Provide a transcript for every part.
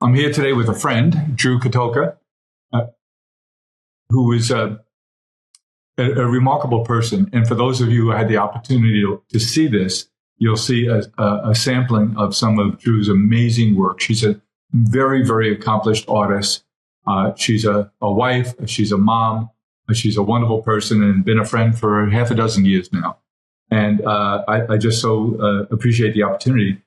I'm here today with a friend, Drue Kataoka, who is a remarkable person. And for those of you who had the opportunity to see this, you'll see a sampling of some of Drue's amazing work. She's a very, very accomplished artist. She's a wife. She's a mom. She's a wonderful person and been a friend for half a dozen years now. And I just so appreciate the opportunity.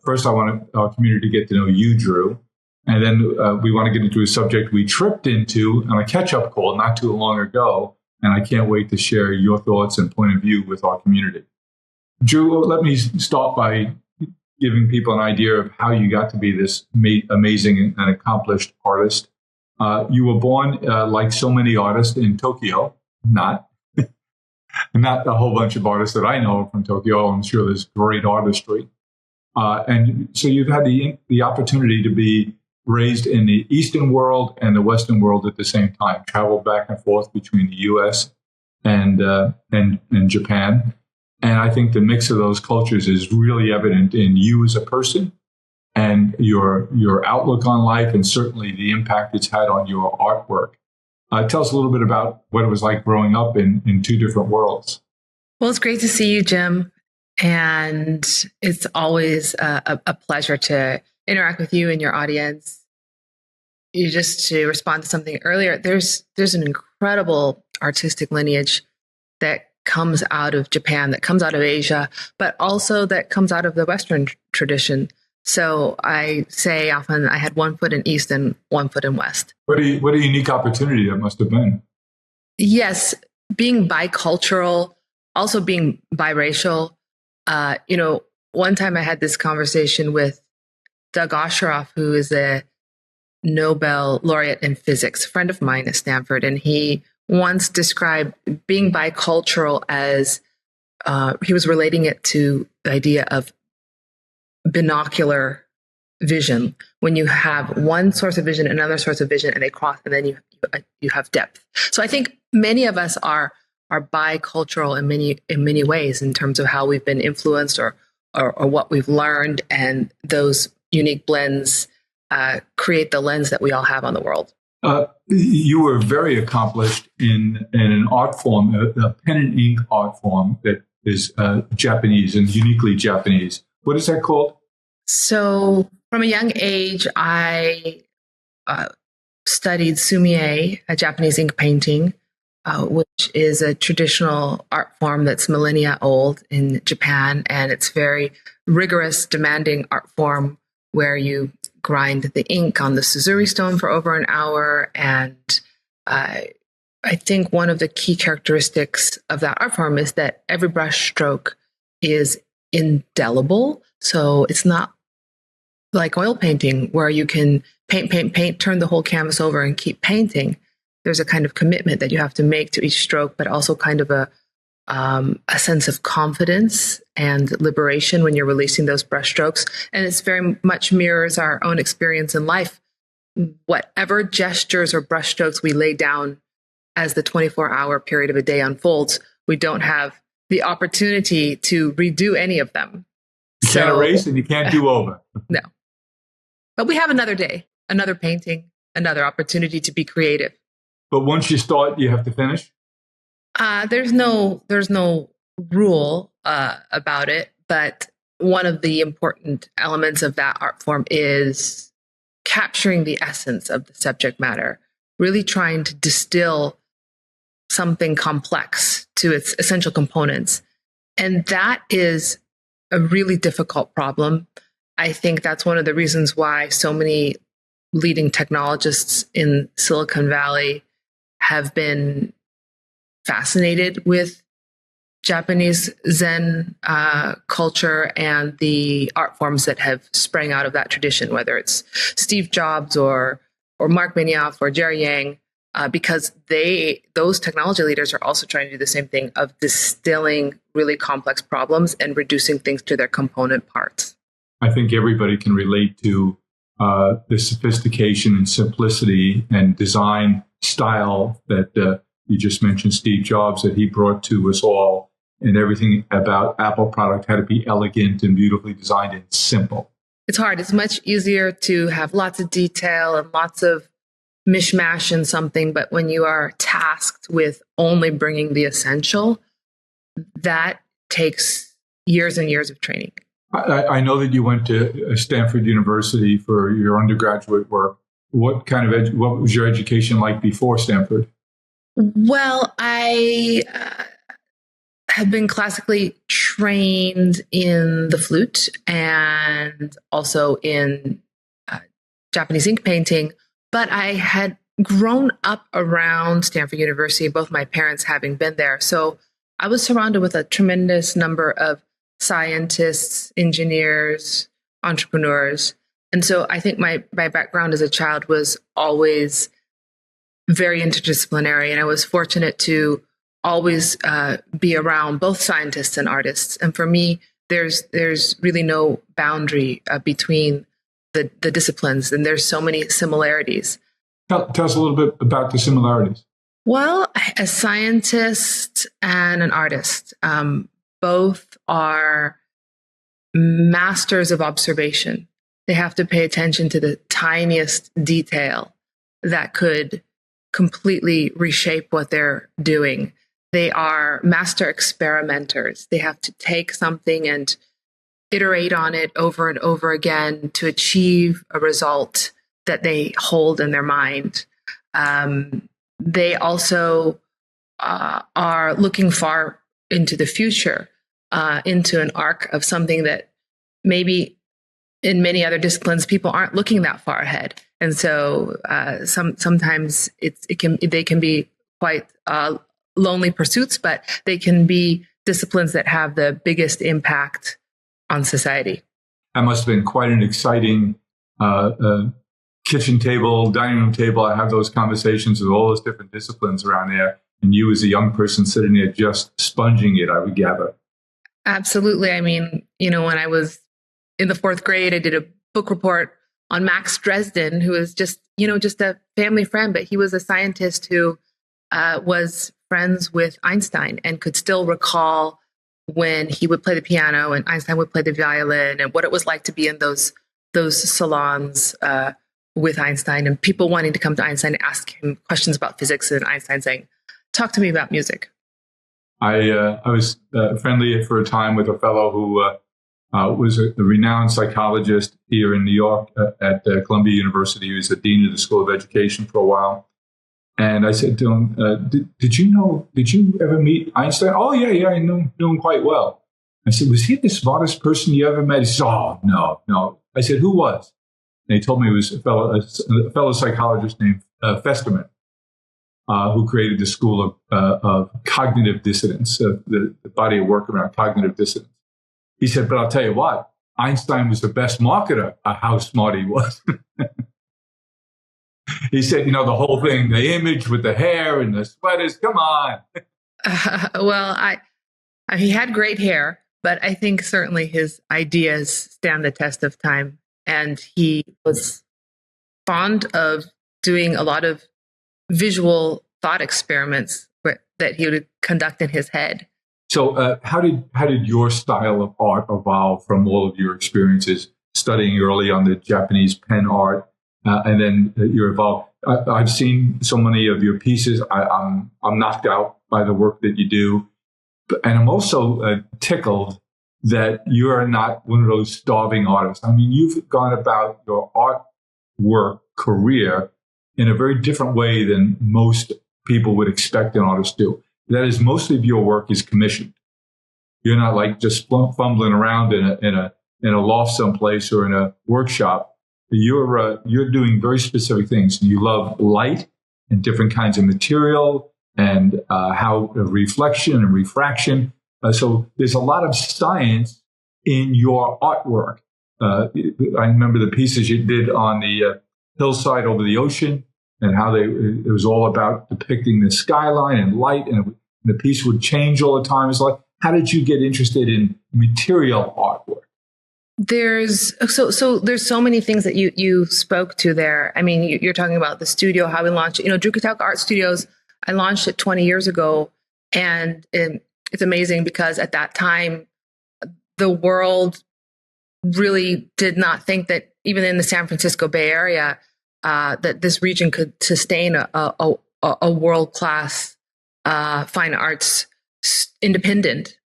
First, I want our community to get to know you, Drue. And then we want to get into a subject we tripped into on a catch-up call not too long ago. And I can't wait to share your thoughts and point of view with our community. Drue, let me start by giving people an idea of how you got to be this amazing and accomplished artist. You were born, like so many artists, in Tokyo, not a whole bunch of artists that I know from Tokyo. I'm sure there's great artistry. And so you've had the opportunity to be raised in the Eastern world and the Western world at the same time, traveled back and forth between the U.S. and Japan. And I think the mix of those cultures is really evident in you as a person and your outlook on life, and certainly the impact it's had on your artwork. Tell us a little bit about what it was like growing up in two different worlds. Well, it's great to see you, Jim. And it's always a pleasure to interact with you and your audience. Just to respond to something earlier, there's an incredible artistic lineage that comes out of Japan, that comes out of Asia, but also that comes out of the Western tradition. So I say often I had one foot in East and one foot in West. What a unique opportunity that must have been. Yes, being bicultural, also being biracial. One time I had this conversation with Doug Osheroff, who is a Nobel laureate in physics, a friend of mine at Stanford, and he once described being bicultural as he was relating it to the idea of binocular vision. When you have one source of vision, another source of vision, and they cross, and then you have depth. So I think many of us are bicultural in many ways in terms of how we've been influenced or what we've learned, and those unique blends create the lens that we all have on the world. You were very accomplished in an art form, a pen and ink art form that is Japanese and uniquely Japanese. What is that called? So from a young age, I studied sumie, a Japanese ink painting, which is a traditional art form that's millennia old in Japan. And it's very rigorous, demanding art form where you grind the ink on the Suzuri stone for over an hour. And I think one of the key characteristics of that art form is that every brush stroke is indelible. So it's not like oil painting where you can paint, turn the whole canvas over and keep painting. There's a kind of commitment that you have to make to each stroke, but also kind of a sense of confidence and liberation when you're releasing those brush strokes. And it's very much mirrors our own experience in life. Whatever gestures or brush strokes we lay down as the 24-hour period of a day unfolds, we don't have the opportunity to redo any of them. You can't erase and you can't do over. No. But we have another day, another painting, another opportunity to be creative. But once you start, you have to finish? There's no rule about it, but one of the important elements of that art form is capturing the essence of the subject matter, really trying to distill something complex to its essential components. And that is a really difficult problem. I think that's one of the reasons why so many leading technologists in Silicon Valley have been fascinated with Japanese Zen culture and the art forms that have sprang out of that tradition, whether it's Steve Jobs or Mark Benioff or Jerry Yang, because those technology leaders are also trying to do the same thing of distilling really complex problems and reducing things to their component parts. I think everybody can relate to the sophistication and simplicity and design style that you just mentioned, Steve Jobs, that he brought to us all. And everything about Apple product had to be elegant and beautifully designed and simple. It's hard. It's much easier to have lots of detail and lots of mishmash in something, but when you are tasked with only bringing the essential, that takes years and years of training. I know that you went to Stanford University for your undergraduate work. What was your education like before Stanford? Well, I have been classically trained in the flute and also in Japanese ink painting, but I had grown up around Stanford University, both my parents having been there. So I was surrounded with a tremendous number of scientists, engineers, entrepreneurs. And so I think my background as a child was always very interdisciplinary. And I was fortunate to always be around both scientists and artists. And for me, there's really no boundary between the disciplines. And there's so many similarities. Tell us a little bit about the similarities. Well, a scientist and an artist, both are masters of observation. They have to pay attention to the tiniest detail that could completely reshape what they're doing. They are master experimenters. They have to take something and iterate on it over and over again to achieve a result that they hold in their mind. They also are looking far into the future, into an arc of something that maybe in many other disciplines, people aren't looking that far ahead. And so sometimes they can be quite lonely pursuits, but they can be disciplines that have the biggest impact on society. That must have been quite an exciting kitchen table, dining room table. I have those conversations with all those different disciplines around there. And you as a young person sitting there just sponging it, I would gather. Absolutely. I mean, when I was in the fourth grade, I did a book report on Max Dresden, who was just a family friend, but he was a scientist who was friends with Einstein and could still recall when he would play the piano and Einstein would play the violin and what it was like to be in those salons with Einstein, and people wanting to come to Einstein and ask him questions about physics, and Einstein saying, "Talk to me about music." I was friendly for a time with a fellow who was a renowned psychologist here in New York at Columbia University. He was the dean of the School of Education for a while. And I said to him, did you ever meet Einstein? Oh, yeah, I knew him quite well. I said, was he the smartest person you ever met? He said, oh, no. I said, who was? And he told me it was a fellow psychologist named Festerman, who created the school of cognitive dissonance, the body of work around cognitive dissonance. He said, but I'll tell you what, Einstein was the best marketer of how smart he was. He said, the whole thing, the image with the hair and the sweaters, come on. Well, he had great hair, but I think certainly his ideas stand the test of time. And he was fond of doing a lot of visual thought experiments that he would conduct in his head. So how did your style of art evolve from all of your experiences studying early on the Japanese pen art, and then you evolved? I've seen so many of your pieces. I'm knocked out by the work that you do, and I'm also tickled that you are not one of those starving artists. I mean, you've gone about your artwork career in a very different way than most people would expect an artist to do. That is, most of your work is commissioned. You're not like just fumbling around in a loft someplace or in a workshop. You're doing very specific things. You love light and different kinds of material and how reflection and refraction. So there's a lot of science in your artwork. I remember the pieces you did on the hillside over the ocean, and how it was all about depicting the skyline and light, and the piece would change all the time. It's like, how did you get interested in material artwork? There's so many things that you spoke to there. I mean, you're talking about the studio, how we launched it. Drue Kataoka Art Studios, I launched it 20 years ago, and it's amazing because at that time, the world really did not think that even in the San Francisco Bay Area, that this region could sustain a world-class fine arts independent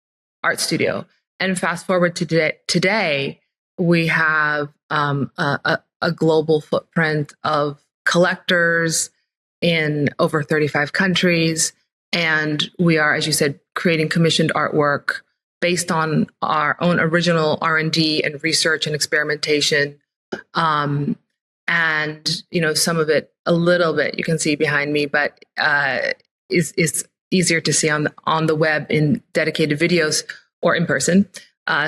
art studio. And fast forward to today, we have a global footprint of collectors in over 35 countries. And we are, as you said, creating commissioned artwork based on our own original R&D and research and experimentation. And, some of it, a little bit, you can see behind me, but is easier to see on the web in dedicated videos or in person.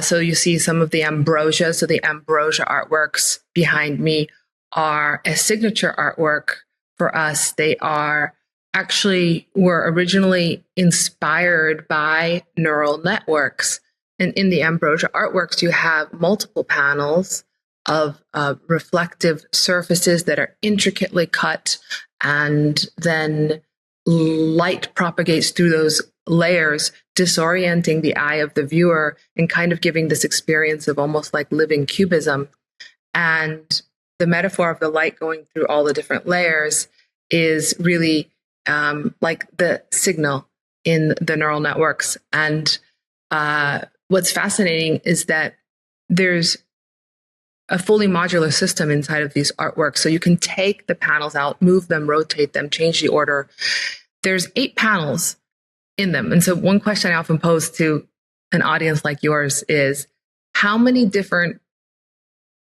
So you see some of the ambrosia. So the ambrosia artworks behind me are a signature artwork for us. They were originally inspired by neural networks. And in the ambrosia artworks, you have multiple panels of reflective surfaces that are intricately cut, and then light propagates through those layers, disorienting the eye of the viewer and kind of giving this experience of almost like living cubism. And the metaphor of the light going through all the different layers is really like the signal in the neural networks. And what's fascinating is that there's a fully modular system inside of these artworks. So you can take the panels out, move them, rotate them, change the order. There's 8 panels in them. And so one question I often pose to an audience like yours is, how many different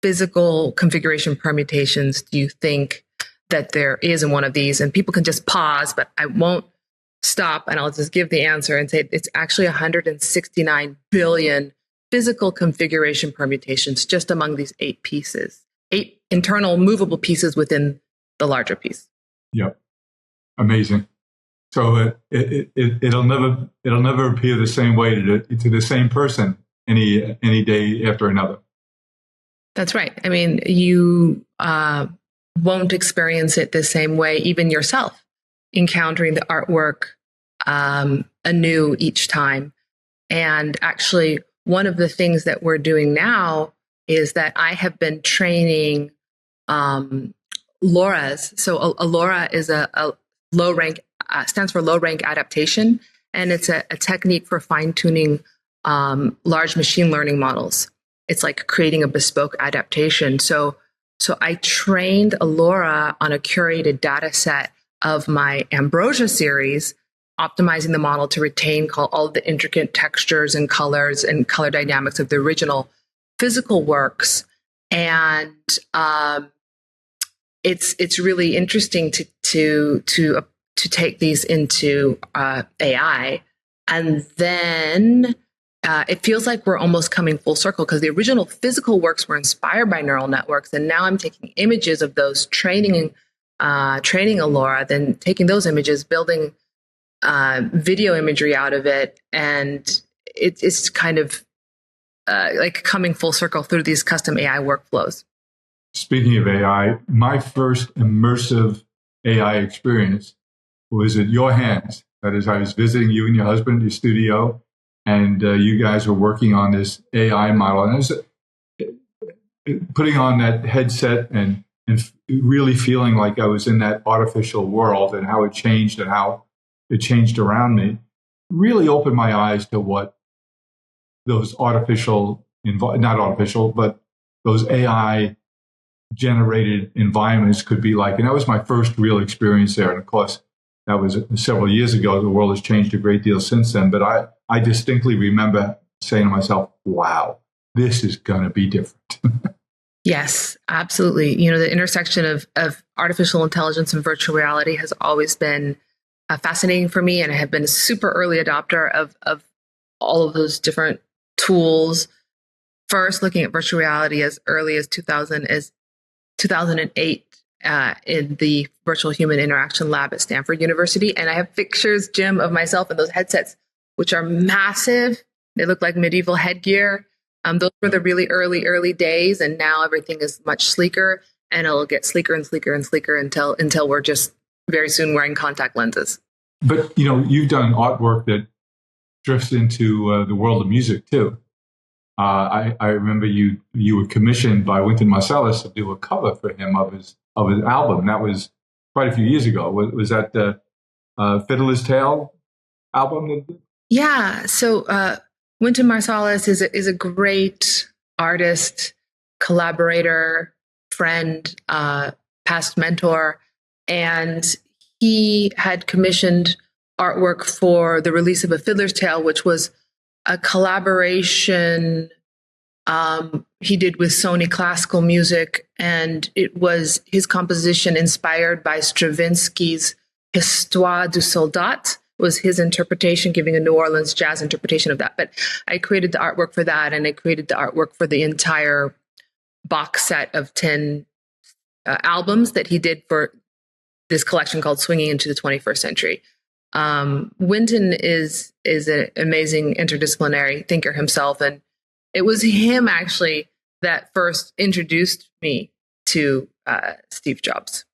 physical configuration permutations do you think that there is in one of these? And people can just pause, but I won't stop, and I'll just give the answer and say it's actually 169 billion physical configuration permutations just among these 8 pieces, 8 internal movable pieces within the larger piece. Yep. Amazing. So it'll never appear the same way to the same person any day after another. That's right. I mean, you won't experience it the same way, even yourself, encountering the artwork anew each time. And actually, one of the things that we're doing now is that I have been training LoRAs. So a LoRA is a low rank, stands for low rank adaptation. And it's a technique for fine tuning large machine learning models. It's like creating a bespoke adaptation. So I trained a LoRA on a curated data set of my Ambrosia series, optimizing the model to retain all the intricate textures and colors and color dynamics of the original physical works. And it's really interesting to take these into AI, and then it feels like we're almost coming full circle, because the original physical works were inspired by neural networks, and now I'm taking images of those, training a LoRA, then taking those images, building video imagery out of it, and it's kind of like coming full circle through these custom AI workflows. Speaking of AI, my first immersive AI experience was at your hands. That is, I was visiting you and your husband at your studio, and you guys were working on this AI model. And I was putting on that headset and really feeling like I was in that artificial world, and how it changed and how it changed around me. Really opened my eyes to what those not artificial, but those AI generated environments could be like. And that was my first real experience there. And of course, that was several years ago. The world has changed a great deal since then. But I distinctly remember saying to myself, wow, this is going to be different. Yes, absolutely. The intersection of artificial intelligence and virtual reality has always been fascinating for me. And I have been a super early adopter of all of those different tools. First, looking at virtual reality as early as 2008 in the Virtual Human Interaction Lab at Stanford University. And I have pictures, Jim, of myself in those headsets, which are massive. They look like medieval headgear. Those were the really early days. And now everything is much sleeker, and it'll get sleeker and sleeker and sleeker until we're just very soon wearing contact lenses. But, you've done artwork that drifts into the world of music too. I remember you were commissioned by Wynton Marsalis to do a cover for him of his album. That was quite a few years ago. Was that the Fiddler's Tale album? Yeah. So Wynton Marsalis is a great artist, collaborator, friend, past mentor, and he had commissioned artwork for the release of A Fiddler's Tale, which was a collaboration he did with Sony Classical Music, and it was his composition inspired by Stravinsky's Histoire du Soldat. Was his interpretation, giving a New Orleans jazz interpretation of that. But I created the artwork for that, and I created the artwork for the entire box set of 10 albums that he did for this collection called Swinging into the 21st Century. Wynton is an amazing interdisciplinary thinker himself, and it was him actually that first introduced me to Steve Jobs.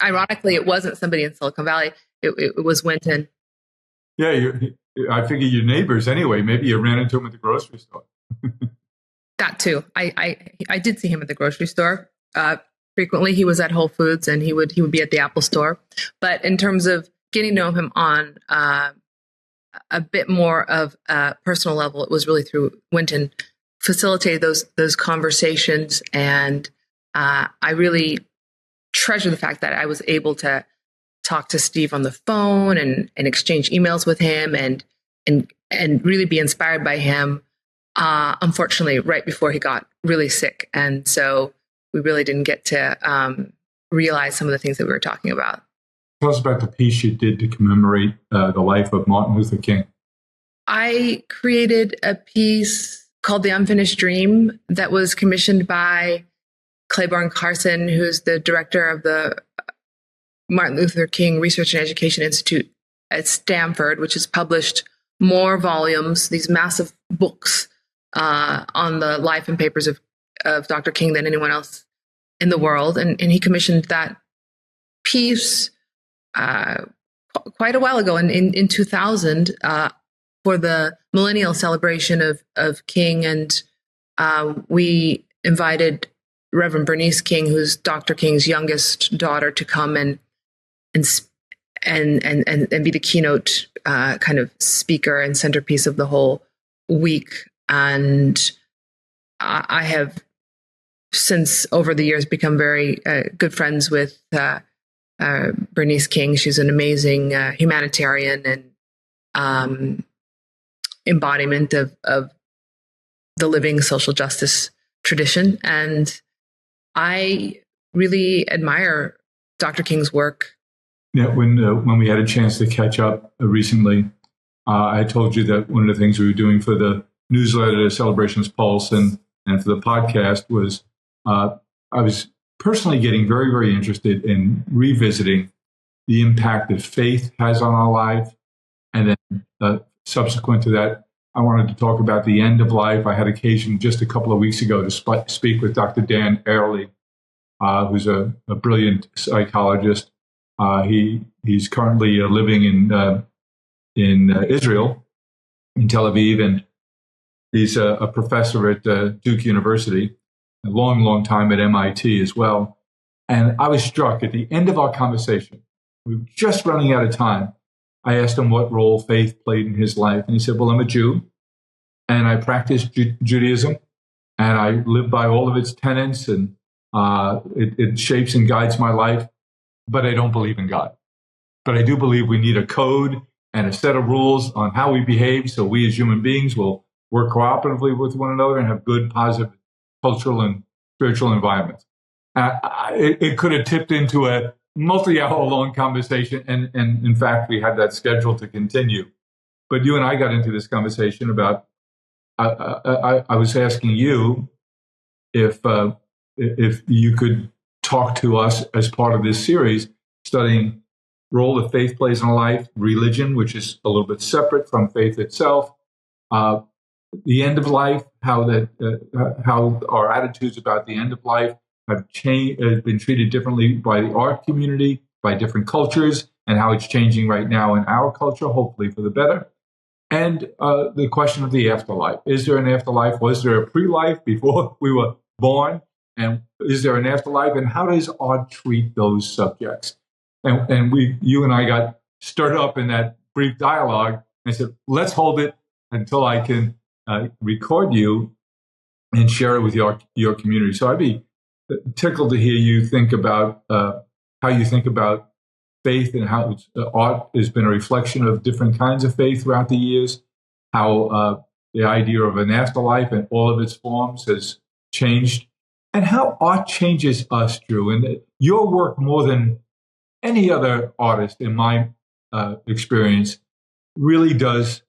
Ironically, it wasn't somebody in Silicon Valley. It was Wynton. Yeah, I figure you're neighbors anyway. Maybe you ran into him at the grocery store. That too. I did see him at the grocery store frequently. He was at Whole Foods, and he would be at the Apple store. But in terms of getting to know him on a bit more of a personal level, it was really through Wynton facilitated those conversations, and I really treasure the fact that I was able to talk to Steve on the phone and exchange emails with him and really be inspired by him. Unfortunately, right before he got really sick, and so we really didn't get to realize some of the things that we were talking about. Tell us about the piece you did to commemorate the life of Martin Luther King. I created a piece called The Unfinished Dream that was commissioned by Claiborne Carson, who's the director of the Martin Luther King Research and Education Institute at Stanford, which has published more volumes, these massive books on the life and papers of Dr. King than anyone else in the world. And he commissioned that piece quite a while ago in 2000 for the millennial celebration of King. And we invited Reverend Bernice King, who's Dr. King's youngest daughter, to come and be the keynote kind of speaker and centerpiece of the whole week. And I have since over the years become very good friends with Bernice King. She's an amazing humanitarian and embodiment of the living social justice tradition. And I really admire Dr. King's work. Yeah, when we had a chance to catch up recently, I told you that one of the things we were doing for the newsletter, the Celebrations Pulse, and for the podcast was I was personally getting very, very interested in revisiting the impact that faith has on our life. And then subsequent to that, I wanted to talk about the end of life. I had occasion just a couple of weeks ago to speak with Dr. Dan Ariely, who's a brilliant psychologist. He's currently living in Israel, in Tel Aviv, and he's a professor at Duke University, a long, long time at MIT as well. And I was struck at the end of our conversation. We were just running out of time. I asked him what role faith played in his life. And he said, well, I'm a Jew, and I practice Judaism, and I live by all of its tenets, and it shapes and guides my life, but I don't believe in God. But I do believe we need a code and a set of rules on how we behave so we as human beings will work cooperatively with one another and have good, positive cultural and spiritual environments. It could have tipped into a multi-hour-long conversation, and in fact, we had that scheduled to continue. But you and I got into this conversation about, I was asking you if you could talk to us as part of this series, studying role that faith plays in life, religion, which is a little bit separate from faith itself, the end of life, how our attitudes about the end of life have been treated differently by the art community, by different cultures, and how it's changing right now in our culture, hopefully for the better. and the question of the afterlife. Is there an afterlife? Was there a pre-life before we were born? And is there an afterlife? And how does art treat those subjects? And you and I got stirred up in that brief dialogue. I said, let's hold it until I can record you and share it with your community. So I'd be tickled to hear you think about how you think about faith and how art has been a reflection of different kinds of faith throughout the years, how the idea of an afterlife and all of its forms has changed, and how art changes us, Drue. And your work, more than any other artist in my experience, really does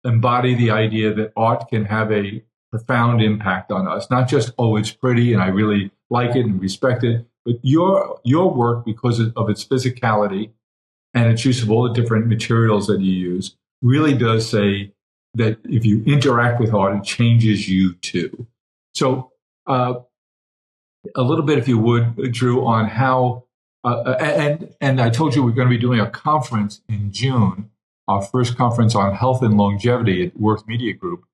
embody the idea that art can have a profound impact on us. Not just, oh, it's pretty and I really like it and respect it, but your work, because of its physicality and its use of all the different materials that you use, really does say that if you interact with art, it changes you too. So a little bit, if you would, Drue, on how, and I told you we're going to be doing a conference in June, our first conference on health and longevity at Worth Media Group.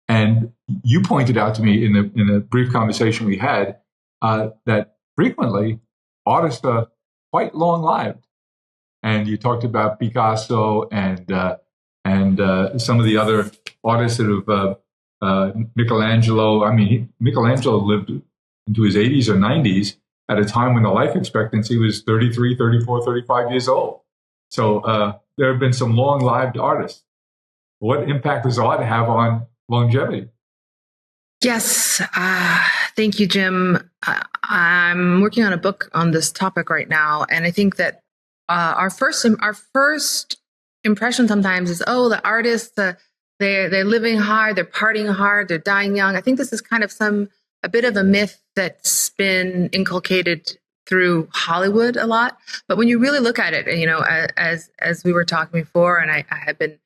And you pointed out to me in a brief conversation we had that frequently artists are quite long-lived. And you talked about Picasso and some of the other artists that have, Michelangelo. I mean, Michelangelo lived into his 80s or 90s at a time when the life expectancy was 33, 34, 35 years old. So there have been some long-lived artists. What impact does art have on longevity? Yes. Thank you, Jim. I'm working on a book on this topic right now. And I think that our first impression sometimes is, oh, the artists, they're living hard, they're partying hard, they're dying young. I think this is kind of a bit of a myth that's been inculcated through Hollywood a lot. But when you really look at it, you know, as we were talking before, and I had been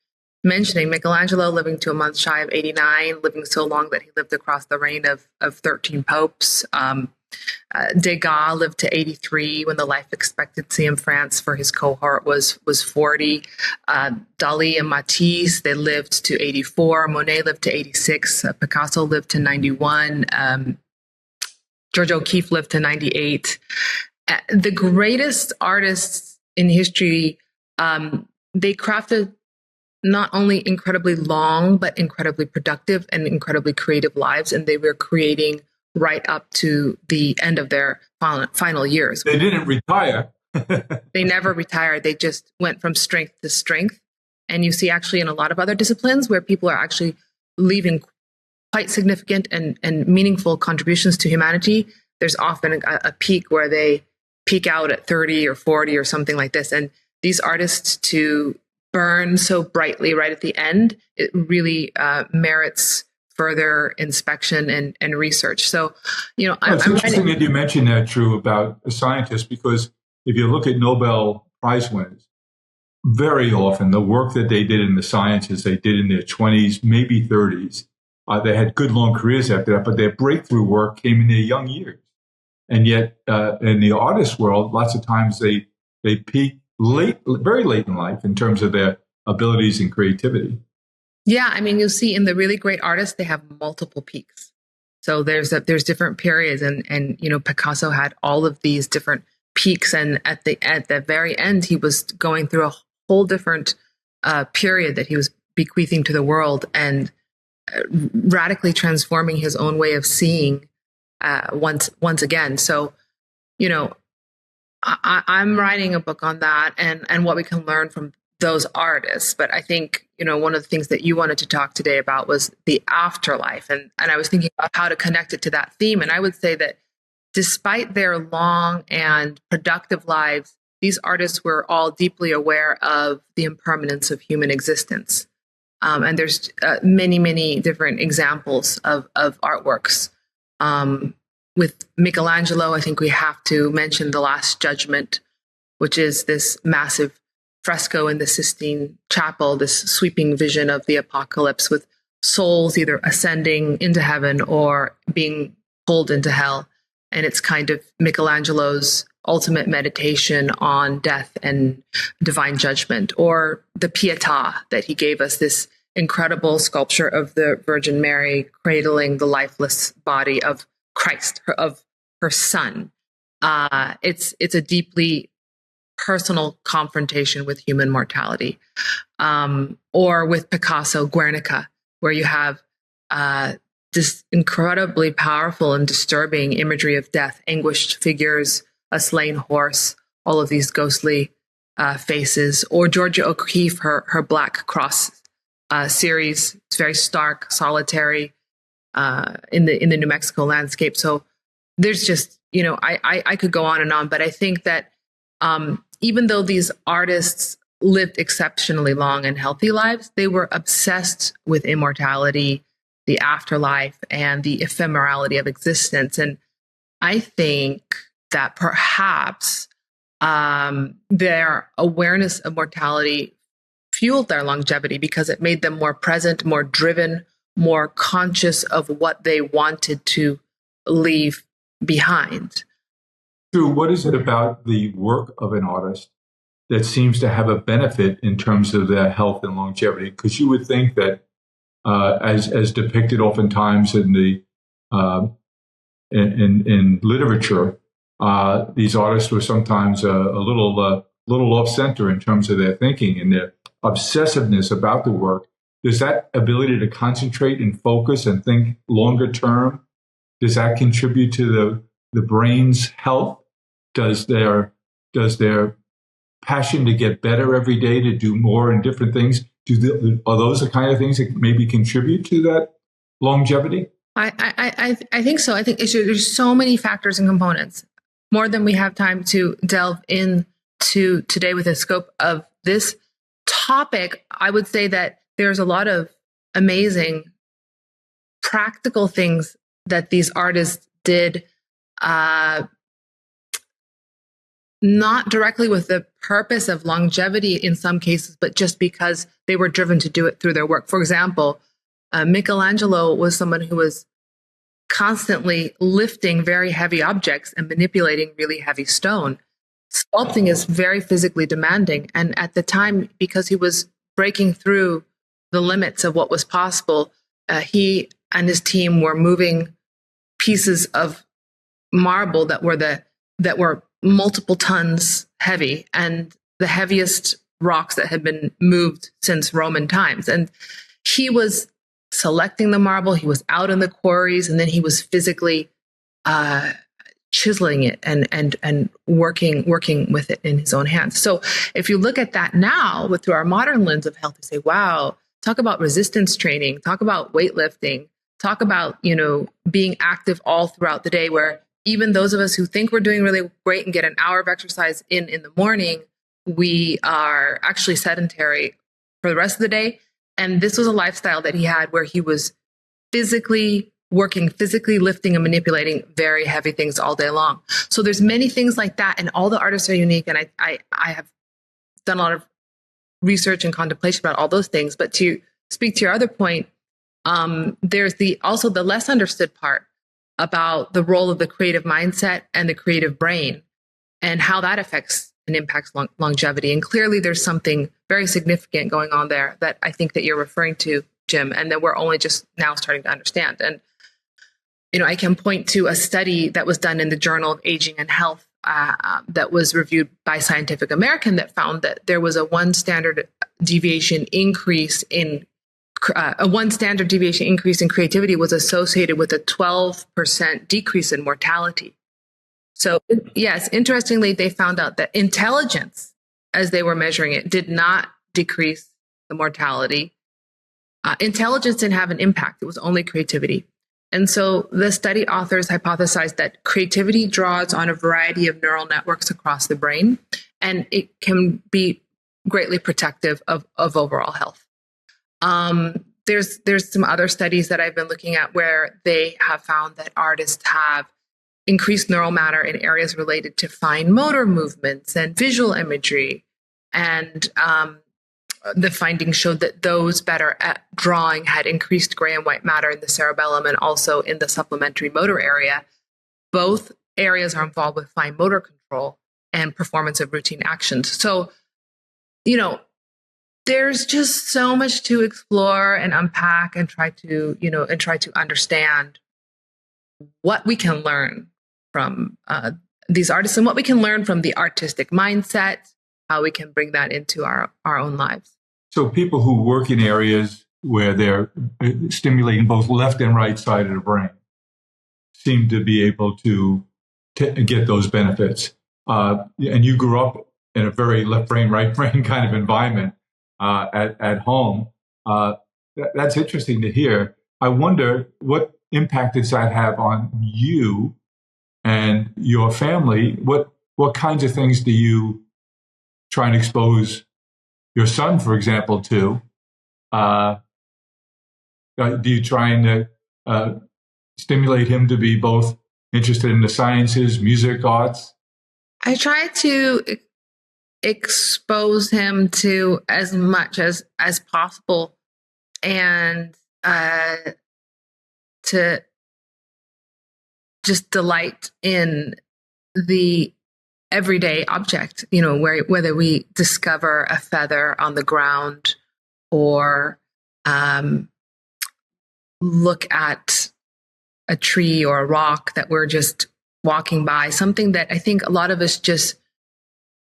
mentioning Michelangelo living to a month shy of 89, living so long that he lived across the reign of 13 popes. Degas lived to 83 when the life expectancy in France for his cohort was 40. Dali and Matisse, they lived to 84. Monet lived to 86. Picasso lived to 91. George O'Keeffe lived to 98. The greatest artists in history, they crafted not only incredibly long, but incredibly productive and incredibly creative lives. And they were creating right up to the end of their final years. They didn't retire. They never retired. They just went from strength to strength. And you see actually in a lot of other disciplines where people are actually leaving quite significant and meaningful contributions to humanity, there's often a peak where they peak out at 30 or 40 or something like this. And these artists to burn so brightly right at the end, it really merits further inspection and research. So, you know, it's interesting that you mentioned that, Drue, about a scientist, because if you look at Nobel Prize winners, very often the work that they did in the sciences, they did in their 20s, maybe 30s. They had good long careers after that, but their breakthrough work came in their young years. And yet, in the artist world, lots of times they peak late, very late in life in terms of their abilities and creativity. Yeah, I mean, you'll see in the really great artists, they have multiple peaks. So there's different periods, and you know, Picasso had all of these different peaks, and at the very end, he was going through a whole different period that he was bequeathing to the world and radically transforming his own way of seeing once again. So, you know, I'm writing a book on that and what we can learn from those artists. But I think, you know, one of the things that you wanted to talk today about was the afterlife. And I was thinking about how to connect it to that theme. And I would say that despite their long and productive lives, these artists were all deeply aware of the impermanence of human existence. And there's many, many different examples of artworks. With Michelangelo, I think we have to mention The Last Judgment, which is this massive fresco in the Sistine Chapel, this sweeping vision of the apocalypse with souls either ascending into heaven or being pulled into hell. And it's kind of Michelangelo's ultimate meditation on death and divine judgment, or the Pietà that he gave us, this incredible sculpture of the Virgin Mary cradling the lifeless body of Christ, of her son. It's a deeply personal confrontation with human mortality. Or with Picasso, Guernica, where you have this incredibly powerful and disturbing imagery of death, anguished figures, a slain horse, all of these ghostly faces. Or Georgia O'Keeffe, her Black Cross series. It's very stark, solitary in the New Mexico landscape. So there's just, I could go on and on, but I think that even though these artists lived exceptionally long and healthy lives, they were obsessed with immortality, the afterlife, and the ephemerality of existence. And I think that perhaps their awareness of mortality fueled their longevity because it made them more present, more driven, more conscious of what they wanted to leave behind. Drue, what is it about the work of an artist that seems to have a benefit in terms of their health and longevity? Because you would think that, as depicted oftentimes in the in literature, these artists were sometimes a little off center in terms of their thinking and their obsessiveness about the work. Does that ability to concentrate and focus and think longer term, does that contribute to the brain's health? Does their passion to get better every day, to do more and different things, are those the kind of things that maybe contribute to that longevity? I think so. I think there's so many factors and components, more than we have time to delve into today with the scope of this topic. I would say that there's a lot of amazing practical things that these artists did, not directly with the purpose of longevity in some cases, but just because they were driven to do it through their work. For example, Michelangelo was someone who was constantly lifting very heavy objects and manipulating really heavy stone. Sculpting is very physically demanding. And at the time, because he was breaking through the limits of what was possible, he and his team were moving pieces of marble that were multiple tons heavy, and the heaviest rocks that had been moved since Roman times. And he was selecting the marble, he was out in the quarries, and then he was physically chiseling it and working with it in his own hands. So if you look at that now through our modern lens of health, you say, wow, talk about resistance training, talk about weightlifting, talk about, being active all throughout the day, where even those of us who think we're doing really great and get an hour of exercise in the morning, we are actually sedentary for the rest of the day. And this was a lifestyle that he had where he was physically working, physically lifting and manipulating very heavy things all day long. So there's many things like that. And all the artists are unique. And I have done a lot of research and contemplation about all those things. But to speak to your other point, there's also the less understood part about the role of the creative mindset and the creative brain and how that affects and impacts longevity. And clearly there's something very significant going on there that I think that you're referring to, Jim, and that we're only just now starting to understand. And, I can point to a study that was done in the Journal of Aging and Health that was reviewed by Scientific American that found that there was a one standard deviation increase in creativity was associated with a 12% decrease in mortality. So yes, interestingly, they found out that intelligence, as they were measuring it, did not decrease the mortality. Intelligence didn't have an impact. It was only creativity. And so the study authors hypothesized that creativity draws on a variety of neural networks across the brain, and it can be greatly protective of overall health. There's some other studies that I've been looking at where they have found that artists have increased neural matter in areas related to fine motor movements and visual imagery. And the findings showed that those better at drawing had increased gray and white matter in the cerebellum and also in the supplementary motor area. Both areas are involved with fine motor control and performance of routine actions. So, There's just so much to explore and unpack and try to understand what we can learn from these artists and what we can learn from the artistic mindset, how we can bring that into our own lives. So people who work in areas where they're stimulating both left and right side of the brain seem to be able to get those benefits. And you grew up in a very left brain, right brain kind of environment at home. That's interesting to hear. I wonder what impact does that have on you and your family? What kinds of things do you try and expose your son, for example, to? Do you try and stimulate him to be both interested in the sciences, music, arts? I try to expose him to as much as possible, and to just delight in the everyday object, whether we discover a feather on the ground or look at a tree or a rock that we're just walking by, something that I think a lot of us just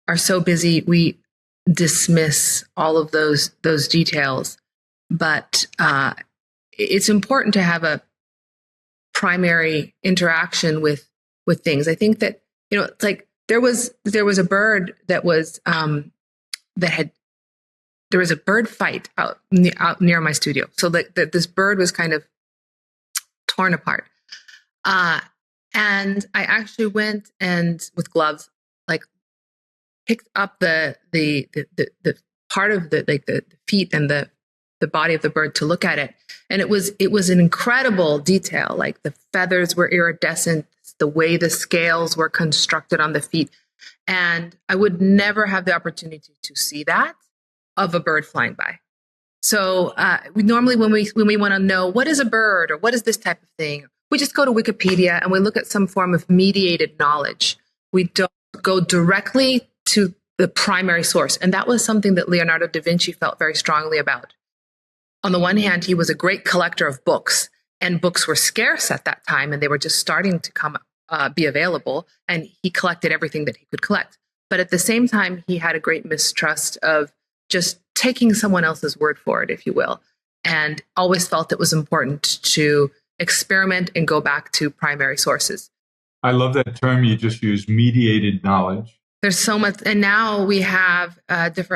are so busy, we dismiss all of those details. But it's important to have a primary interaction with things. I think that, it's like there was a bird that was there was a bird fight out near my studio. So this bird was kind of torn apart. And I actually went and with gloves, picked up the part of the feet and the body of the bird to look at it. And it was an incredible detail. Like the feathers were iridescent, the way the scales were constructed on the feet. And I would never have the opportunity to see that of a bird flying by. So we normally, when we want to know what is a bird or what is this type of thing, we just go to Wikipedia and we look at some form of mediated knowledge. We don't go directly to the primary source. And that was something that Leonardo da Vinci felt very strongly about. On the one hand, he was a great collector of books, and books were scarce at that time, and they were just starting to be available, and he collected everything that he could collect. But at the same time, he had a great mistrust of just taking someone else's word for it, if you will, and always felt it was important to experiment and go back to primary sources. I love that term you just used, mediated knowledge. There's so much, and now we have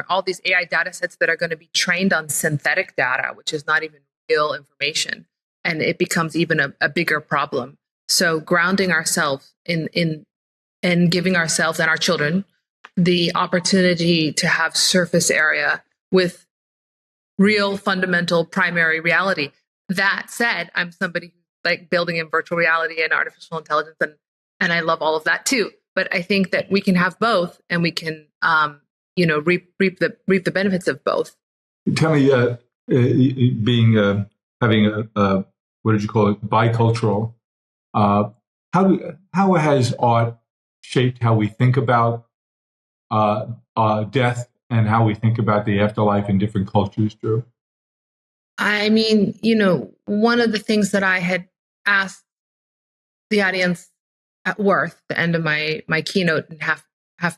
all these AI data sets that are going to be trained on synthetic data, which is not even real information, and it becomes even a bigger problem. So grounding ourselves in giving ourselves and our children the opportunity to have surface area with real fundamental primary reality. That said, I'm somebody who's like building in virtual reality and artificial intelligence, and I love all of that too. But I think that we can have both, and we can, reap the benefits of both. Tell me, having a what did you call it, bicultural? How has art shaped how we think about death and how we think about the afterlife in different cultures, Drue? I mean, one of the things that I had asked the audience at Worth, the end of my keynote in Half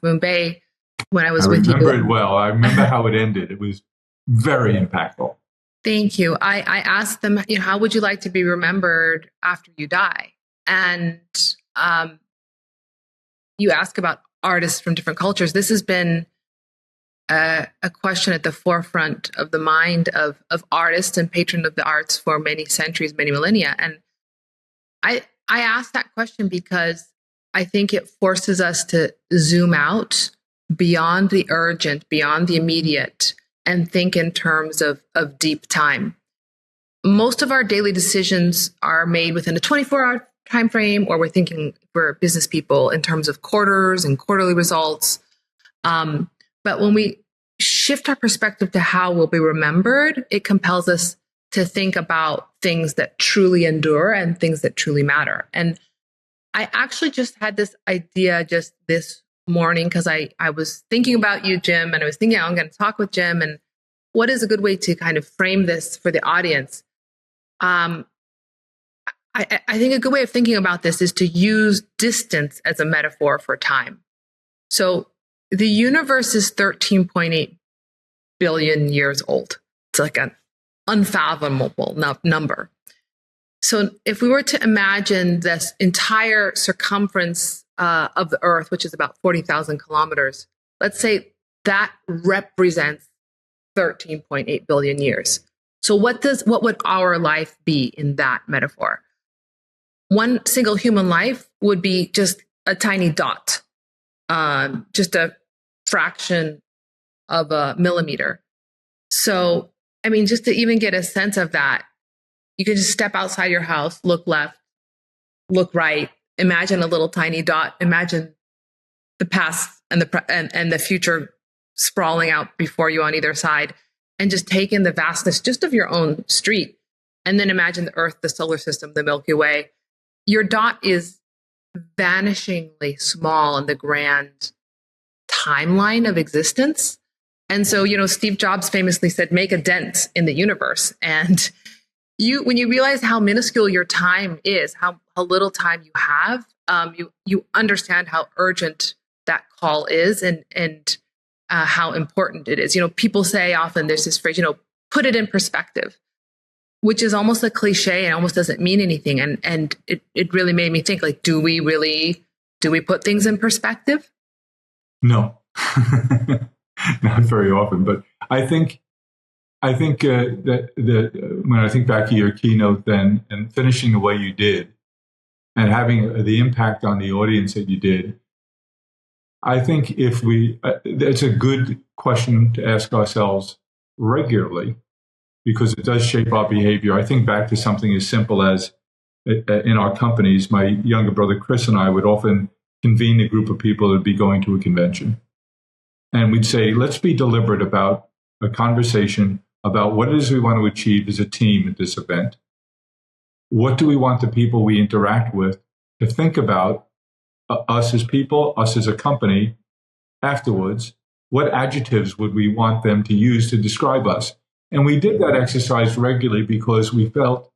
Moon Bay, when I was with you. I remember it well. I remember how it ended. It was very impactful. Thank you. I asked them, how would you like to be remembered after you die? And you ask about artists from different cultures. This has been a question at the forefront of the mind of artists and patrons of the arts for many centuries, many millennia. And I asked that question because I think it forces us to zoom out beyond the urgent, beyond the immediate, and think in terms of deep time. Most of our daily decisions are made within a 24-hour time frame, or we're business people in terms of quarters and quarterly results. But when we shift our perspective to how we'll be remembered, it compels us to think about things that truly endure and things that truly matter. And I actually just had this idea just this morning because I was thinking about you, Jim, and I was thinking I'm going to talk with Jim, and what is a good way to kind of frame this for the audience? I think a good way of thinking about this is to use distance as a metaphor for time. So the universe is 13.8 billion years old. It's like an unfathomable number. So if we were to imagine this entire circumference of the Earth, which is about 40,000 kilometers, let's say that represents 13.8 billion years. So what would our life be in that metaphor? One single human life would be just a tiny dot, just a fraction of a millimeter. So, I mean, just to even get a sense of that, you can just step outside your house, look left, look right, imagine a little tiny dot, imagine the past and the future sprawling out before you on either side, and just take in the vastness just of your own street. And then imagine the Earth, the solar system, the Milky Way. Your dot is vanishingly small in the grand timeline of existence. And so, Steve Jobs famously said, make a dent in the universe. And when you realize how minuscule your time is, how little time you have, you understand how urgent that call is and how important it is. People say often there's this phrase, put it in perspective, which is almost a cliche and almost doesn't mean anything. And it really made me think, like, do we put things in perspective? No, not very often. But I think that when I think back to your keynote then and finishing the way you did and having the impact on the audience that you did, I think it's a good question to ask ourselves regularly, because it does shape our behavior. I think back to something as simple as in our companies, my younger brother Chris and I would often convene a group of people that would be going to a convention. And we'd say, let's be deliberate about a conversation about what it is we want to achieve as a team at this event. What do we want the people we interact with to think about us as people, us as a company afterwards? What adjectives would we want them to use to describe us? And we did that exercise regularly because we felt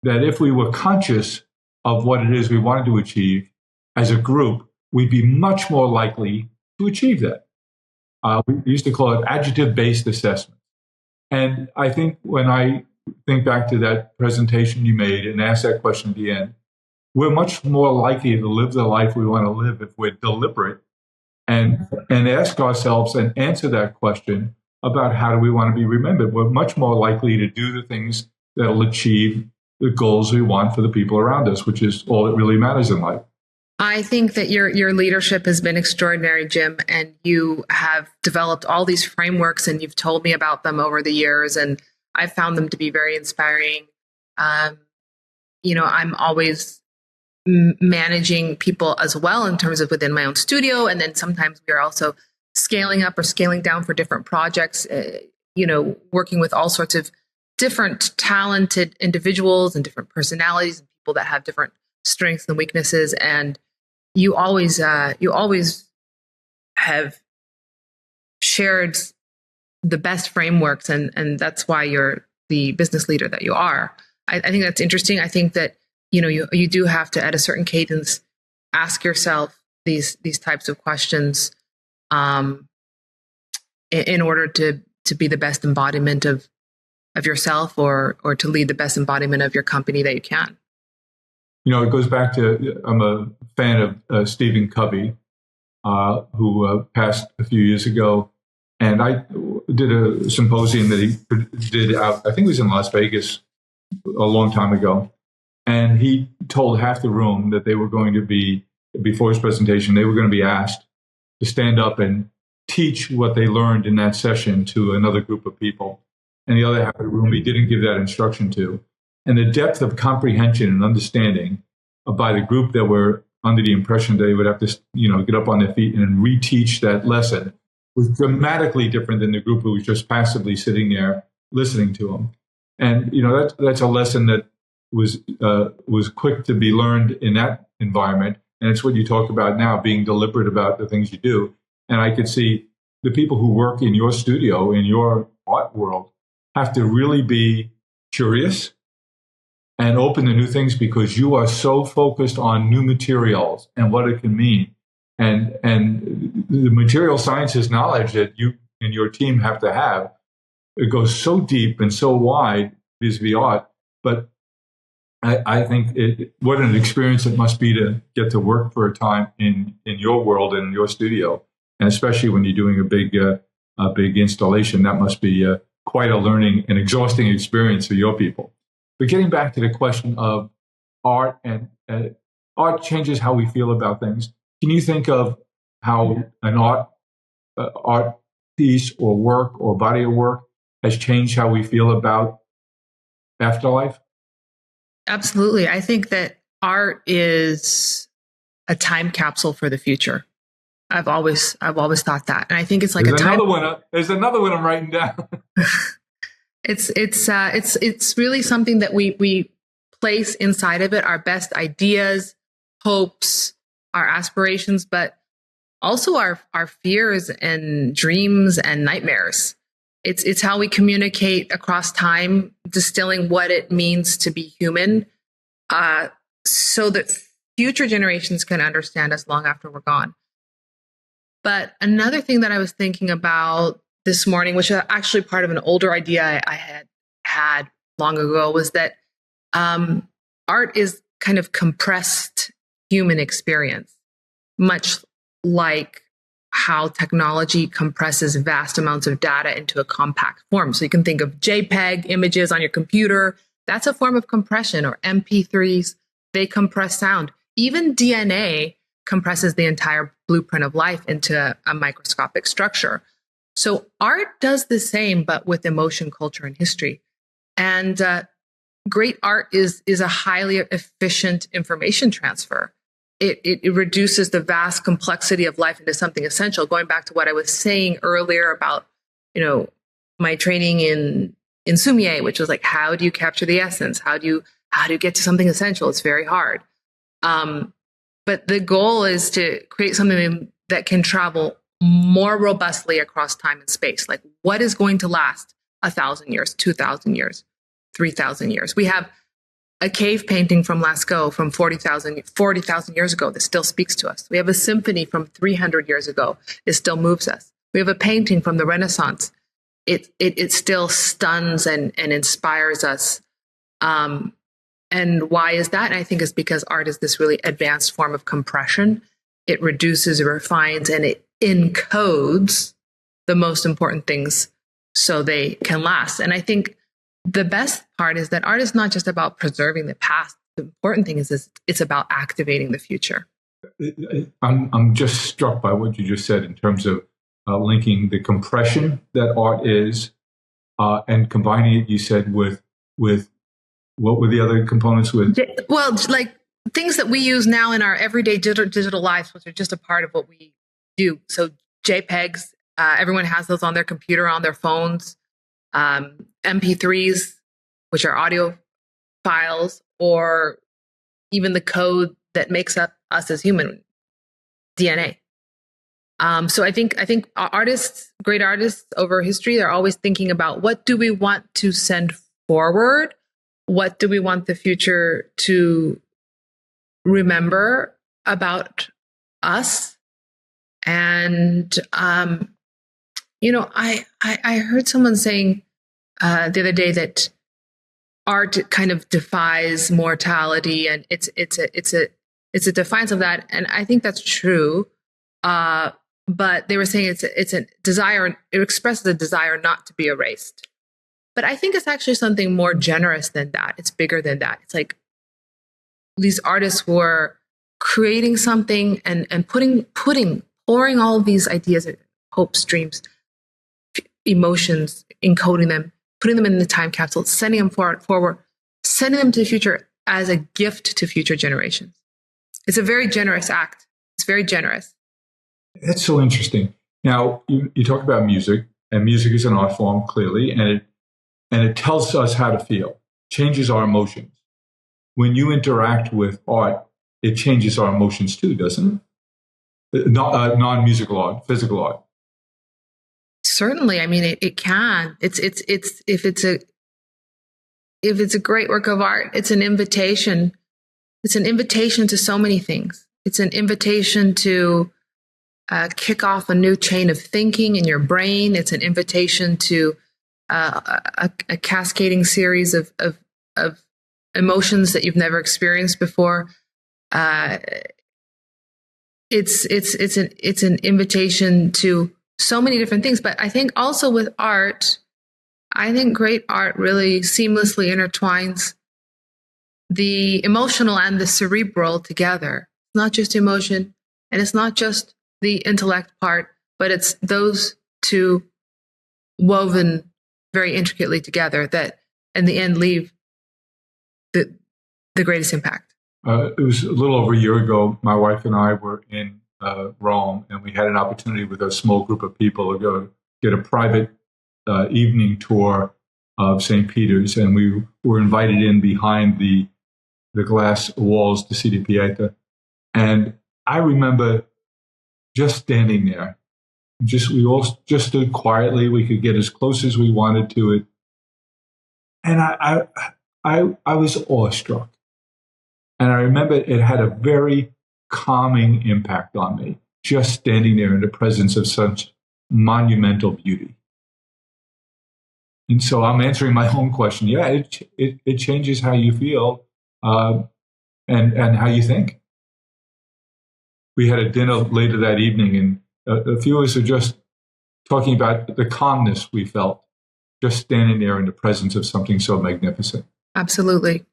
that if we were conscious of what it is we wanted to achieve as a group, we'd be much more likely to achieve that. We used to call it adjective-based assessment. And I think when I think back to that presentation you made and asked that question at the end, we're much more likely to live the life we want to live if we're deliberate and ask ourselves and answer that question about how do we want to be remembered. We're much more likely to do the things that'll achieve the goals we want for the people around us, which is all that really matters in life. I think that your leadership has been extraordinary, Jim, and you have developed all these frameworks and you've told me about them over the years, and I've found them to be very inspiring. I'm always managing people as well in terms of within my own studio, and then sometimes we are also scaling up or scaling down for different projects, working with all sorts of different talented individuals and different personalities and people that have different strengths and weaknesses. And you always have shared the best frameworks, and that's why you're the business leader that you are. I think that's interesting. I think that you do have to, at a certain cadence, ask yourself these types of questions in order to be the best embodiment of yourself or to lead the best embodiment of your company that you can. It goes back to, I'm a fan of Stephen Covey, who passed a few years ago. And I did a symposium that he did out, I think it was in Las Vegas a long time ago. And he told half the room that they were going to be, before his presentation, they were going to be asked to stand up and teach what they learned in that session to another group of people. And the other half of the room, he didn't give that instruction to. And the depth of comprehension and understanding by the group that were under the impression that they would have to, get up on their feet and reteach that lesson was dramatically different than the group who was just passively sitting there listening to them. And that's a lesson that was quick to be learned in that environment. And it's what you talk about now, being deliberate about the things you do. And I could see the people who work in your studio, in your art world have to really be curious and open to new things, because you are so focused on new materials and what it can mean. And the material sciences knowledge that you and your team have to have, it goes so deep and so wide vis-a-vis art. But I think what an experience it must be to get to work for a time in your world, in your studio. And especially when you're doing a big installation, that must be quite a learning and exhausting experience for your people. But getting back to the question of art, and art changes how we feel about things. Can you think of how an art piece or work or body of work has changed how we feel about afterlife? Absolutely. I think that art is a time capsule for the future. I've always thought that, and I think it's like There's another one I'm writing down. It's really something that we place inside of it, our best ideas, hopes, our aspirations, but also our fears and dreams and nightmares. It's how we communicate across time, distilling what it means to be human, so that future generations can understand us long after we're gone. But another thing that I was thinking about this morning, which is actually part of an older idea I had long ago, was that art is kind of compressed human experience, much like how technology compresses vast amounts of data into a compact form. So you can think of JPEG images on your computer. That's a form of compression, or MP3s. They compress sound. Even DNA compresses the entire blueprint of life into a microscopic structure. So art does the same, but with emotion, culture, and history. And great art is a highly efficient information transfer. It reduces the vast complexity of life into something essential. Going back to what I was saying earlier about, my training in Sumie, which was like, how do you capture the essence? How do you get to something essential? It's very hard. But the goal is to create something that can travel more robustly across time and space. Like, what is going to last 1,000 years, 2,000 years, 3,000 years? We have a cave painting from Lascaux from 40,000 years ago that still speaks to us. We have a symphony from 300 years ago. It still moves us. We have a painting from the Renaissance. It still stuns and inspires us. And why is that? And I think it's because art is this really advanced form of compression. It reduces, it refines, and it encodes the most important things so they can last. And I think the best part is that art is not just about preserving the past. The important thing is it's about activating the future. I'm just struck by what you just said in terms of linking the compression that art is and combining it, you said, with what were the other components with? Well, like things that we use now in our everyday digital lives, which are just a part of what we do. So JPEGs, everyone has those on their computer, on their phones. MP3s, which are audio files, or even the code that makes up us as human, DNA. So I think great artists over history, they're always thinking about, what do we want to send forward? What do we want the future to remember about us? And, I heard someone saying the other day that art kind of defies mortality, and it's a defiance of that. And I think that's true. But they were saying it's a desire. It expresses a desire not to be erased. But I think it's actually something more generous than that. It's bigger than that. It's like these artists were creating something and pouring all of these ideas, hopes, dreams, emotions, encoding them, putting them in the time capsule, sending them forward, sending them to the future as a gift to future generations. It's a very generous act. It's very generous. That's so interesting. Now, you talk about music, and music is an art form, clearly, and it tells us how to feel, changes our emotions. When you interact with art, it changes our emotions too, doesn't it? Non-musical art, physical art. Certainly. I mean, it can. It's if it's a great work of art, it's an invitation. It's an invitation to so many things. It's an invitation to kick off a new chain of thinking in your brain. It's an invitation to a cascading series of emotions that you've never experienced before. It's an invitation to so many different things. But I think also with art, I think great art really seamlessly intertwines the emotional and the cerebral together. It's not just emotion, and it's not just the intellect part, but it's those two woven very intricately together that in the end leave the greatest impact. It was a little over a year ago. My wife and I were in Rome, and we had an opportunity with a small group of people to go get a private evening tour of St. Peter's, and we were invited in behind the glass walls to see the Pieta. And I remember just standing there. We all just stood quietly. We could get as close as we wanted to it. And I was awestruck. And I remember it had a very calming impact on me, just standing there in the presence of such monumental beauty. And so I'm answering my own question. Yeah, it changes how you feel and how you think. We had a dinner later that evening, and a few of us are just talking about the calmness we felt just standing there in the presence of something so magnificent. Absolutely.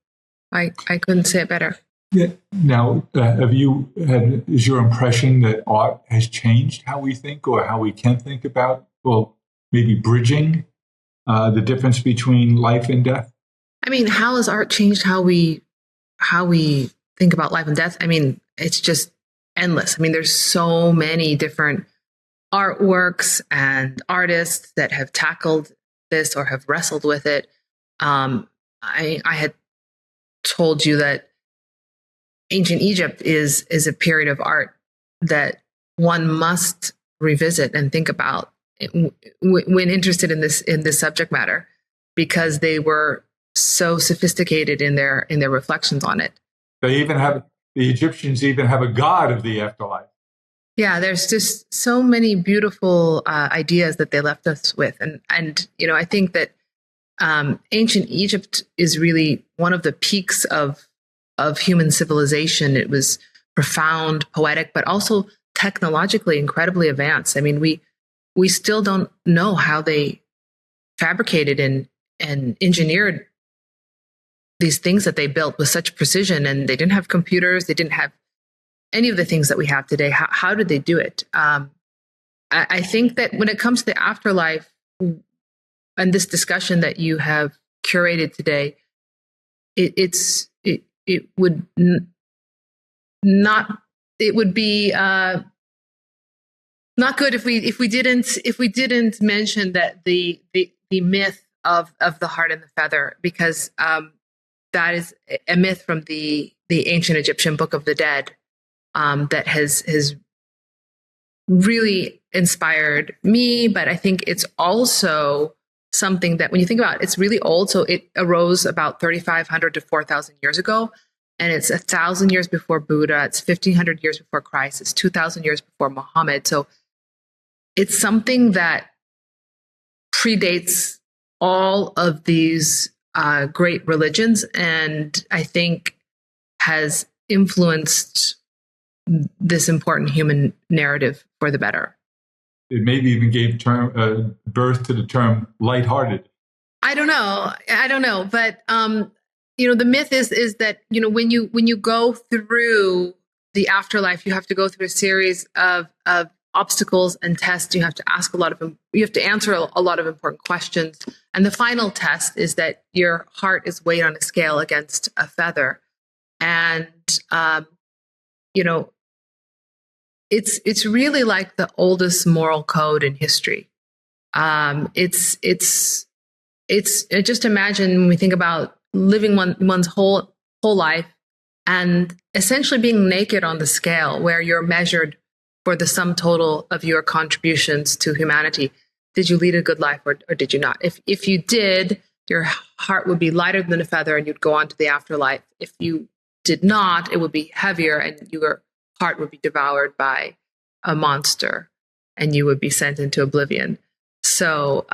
I couldn't say it better. Yeah. Now, is your impression that art has changed how we think or how we can think about, well, maybe bridging the difference between life and death? I mean, how has art changed how we think about life and death? I mean, it's just endless. I mean, there's so many different artworks and artists that have tackled this or have wrestled with it. I had told you that ancient Egypt is a period of art that one must revisit and think about when interested in this subject matter, because they were so sophisticated in their reflections on it. The Egyptians even have a god of the afterlife. Yeah, there's just so many beautiful ideas that they left us with, and I think that ancient Egypt is really one of the peaks of human civilization. It was profound, poetic, but also technologically incredibly advanced. I mean, we still don't know how they fabricated and engineered these things that they built with such precision, and they didn't have computers. They didn't have any of the things that we have today. How did they do it? I think that when it comes to the afterlife and this discussion that you have curated today, it would be not good if we didn't mention that the myth of the heart and the feather, because that is a myth from the ancient Egyptian Book of the Dead that has really inspired me. But I think it's also something that, when you think about it, it's really old. So it arose about 3,500 to 4,000 years ago. And it's 1,000 years before Buddha. It's 1,500 years before Christ. It's 2,000 years before Muhammad. So it's something that predates all of these great religions, and I think has influenced this important human narrative for the better. It maybe even gave birth to the term lighthearted. I don't know, but the myth is that when you go through the afterlife, you have to go through a series of obstacles and tests. You have to answer a lot of important questions, and the final test is that your heart is weighed on a scale against a feather, and it's really like the oldest moral code in history. It's just imagine when we think about living one's whole life and essentially being naked on the scale, where you're measured for the sum total of your contributions to humanity. did you lead a good life or did you not? If you did, your heart would be lighter than a feather and you'd go on to the afterlife. If you did not, it would be heavier and your heart would be devoured by a monster and you would be sent into oblivion. So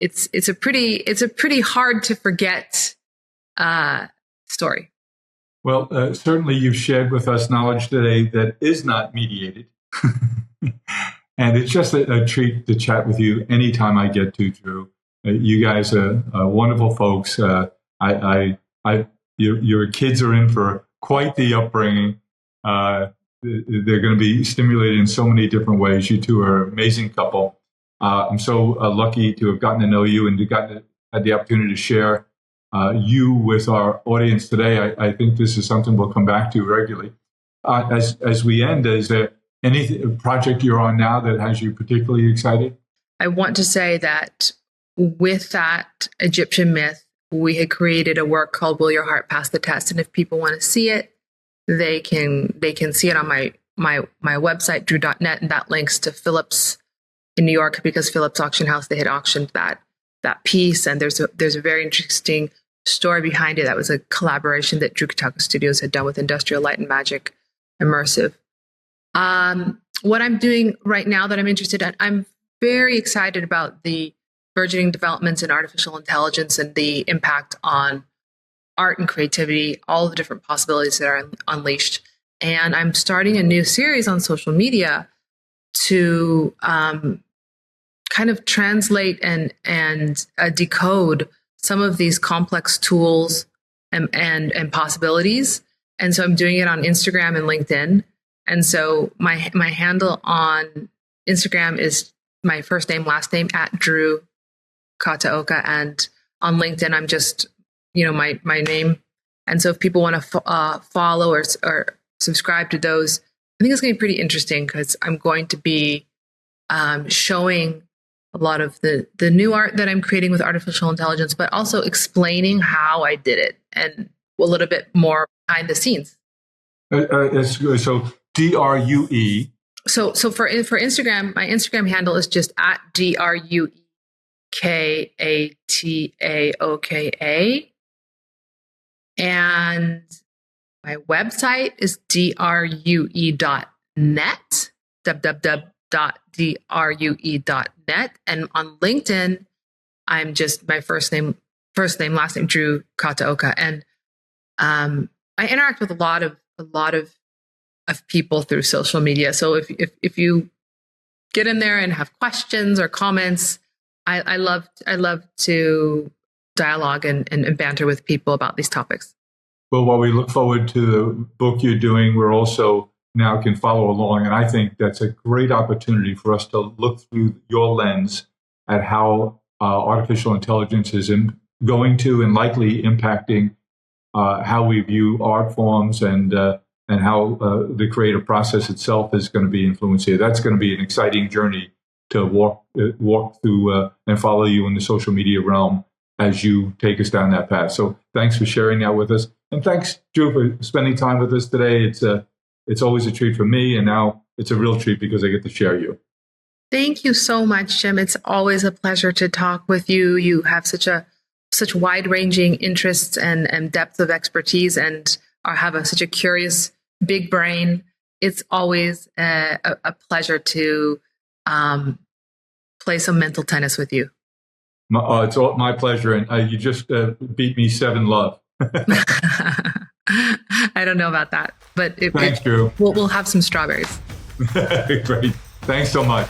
it's a pretty hard to forget story. Well, certainly you've shared with us knowledge today that is not mediated. And it's just a treat to chat with you anytime I get to, Drue. You guys are wonderful folks. Your kids are in for quite the upbringing. They're going to be stimulated in so many different ways. You two are an amazing couple. I'm so lucky to have gotten to know you and had the opportunity to share you with our audience today. I think this is something we'll come back to regularly. As we end, is there any project you're on now that has you particularly excited? I want to say that with that Egyptian myth, we had created a work called Will Your Heart Pass the Test? And if people want to see it, they can see it on my website, drue.net, and that links to Phillips in New York, because Phillips Auction House, they had auctioned that piece. And there's a very interesting story behind it. That was a collaboration that Drue Kataoka Studios had done with Industrial Light and Magic Immersive. What I'm doing right now that I'm interested in, I'm very excited about the burgeoning developments in artificial intelligence and the impact on art and creativity, all the different possibilities that are unleashed. And I'm starting a new series on social media to kind of translate and decode some of these complex tools and possibilities. And so I'm doing it on Instagram and LinkedIn. And so my handle on Instagram is my first name, last name @Drue Kataoka. And on LinkedIn, I'm just, my name. And so if people want to follow or subscribe to those, I think it's going to be pretty interesting because I'm going to be showing a lot of the new art that I'm creating with artificial intelligence, but also explaining how I did it and a little bit more behind the scenes. So DRUE. So for Instagram, my Instagram handle is just @DRUEKATAOKA. And my website is drue.net, www.drue.net. And on LinkedIn, I'm just my first name, last name, Drue Kataoka. And I interact with a lot of people through social media. So if you get in there and have questions or comments, I love to dialogue and banter with people about these topics. Well, while we look forward to the book you're doing, we're also now can follow along. And I think that's a great opportunity for us to look through your lens at how artificial intelligence is going to and likely impacting how we view art forms and how the creative process itself is going to be influenced here. That's going to be an exciting journey to walk through and follow you in the social media realm as you take us down that path. So thanks for sharing that with us. And thanks, Drue, for spending time with us today. It's always a treat for me, and now it's a real treat because I get to share you. Thank you so much, Jim. It's always a pleasure to talk with you. You have such wide-ranging interests and depth of expertise, and have such a curious, big brain. It's always a pleasure to play some mental tennis with you. It's all my pleasure, and you just beat me 7-love. I don't know about that, but thanks, Drue. We'll have some strawberries. Great. Thanks so much.